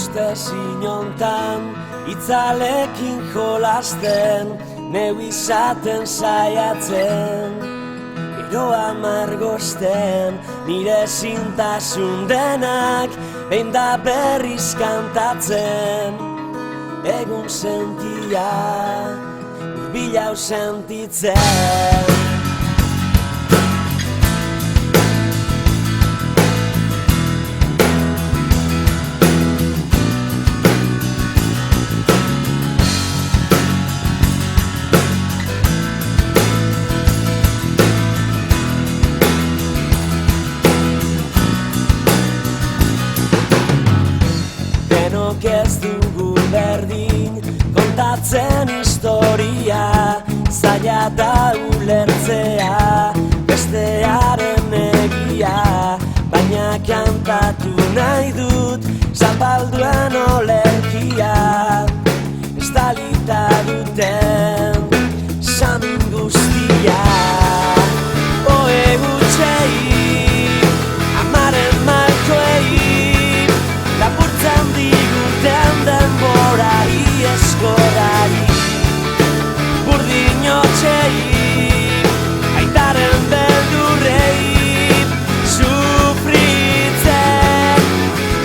ustezin hontan itzalekin jolasten, neu izaten saiatzen, gero amargosten, nire zintasun denak behin da berriz kantatzen. Egun sentia, urbilau sentitzen. Ez dugu berdin kontatzen historia, zaila da ulertzea bestearen egia, baina kantatu nahi dut zapalduen olerkia, estalita duten samin guztia. Oe gutxei, amaren malkoei, lapurtzen diguten denborari eskorari, burdin hotxei, aitaren beldurrei, sufritzen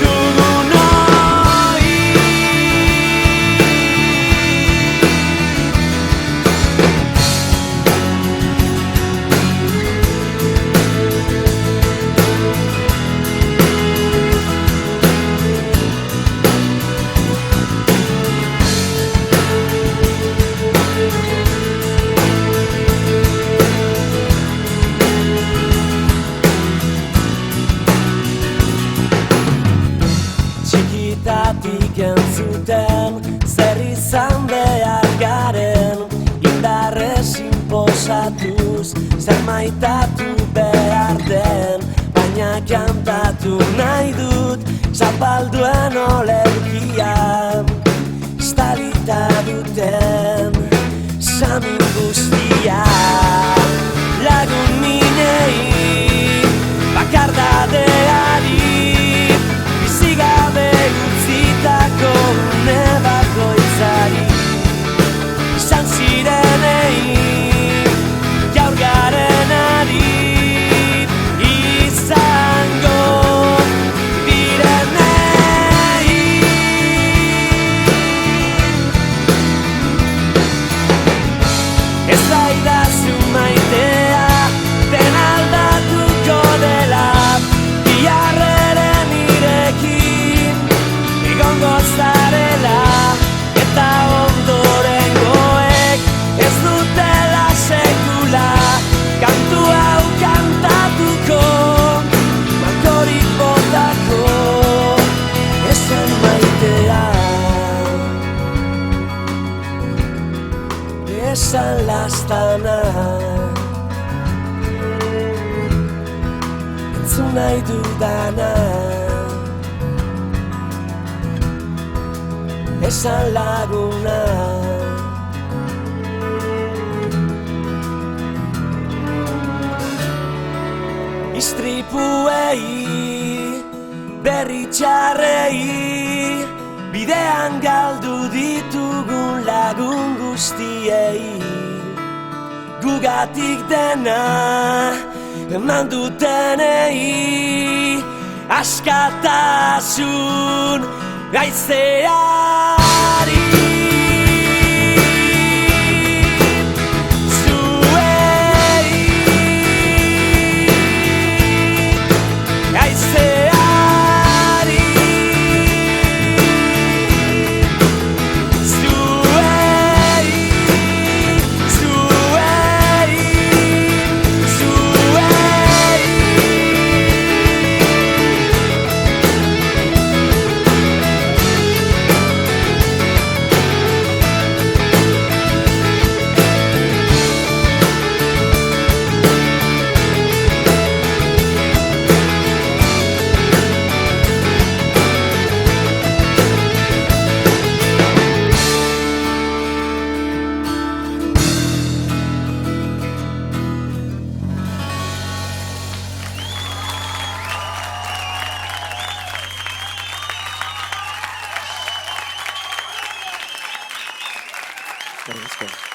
dugun hoi. Txikitatik entzuten zer izan behar garen, indarrez inposatuz zer maitatu behar den, baina kantatu nahi dut zapalduen olerkia, estalita duten samin guztia. Lagun minei, bakardadeari, bizigabe utzitako une bakoitzari, izan zirenei, gaur garenari, izango direnei. Ez zaidazu maitea, den aldatuko dela, biharreren irekin egongo zarela, eta ondorengoek ez dutela sekula kantu hau kantatuko, malkorik botako ezen maitea, esan lastana, entzun nahi dudana, esan laguna. Istripuei, berri txarrei, bidean galdu ditugun lagun guztiei, gugatik dena eman dutenei, askatasun haizeari. Eskerrik asko.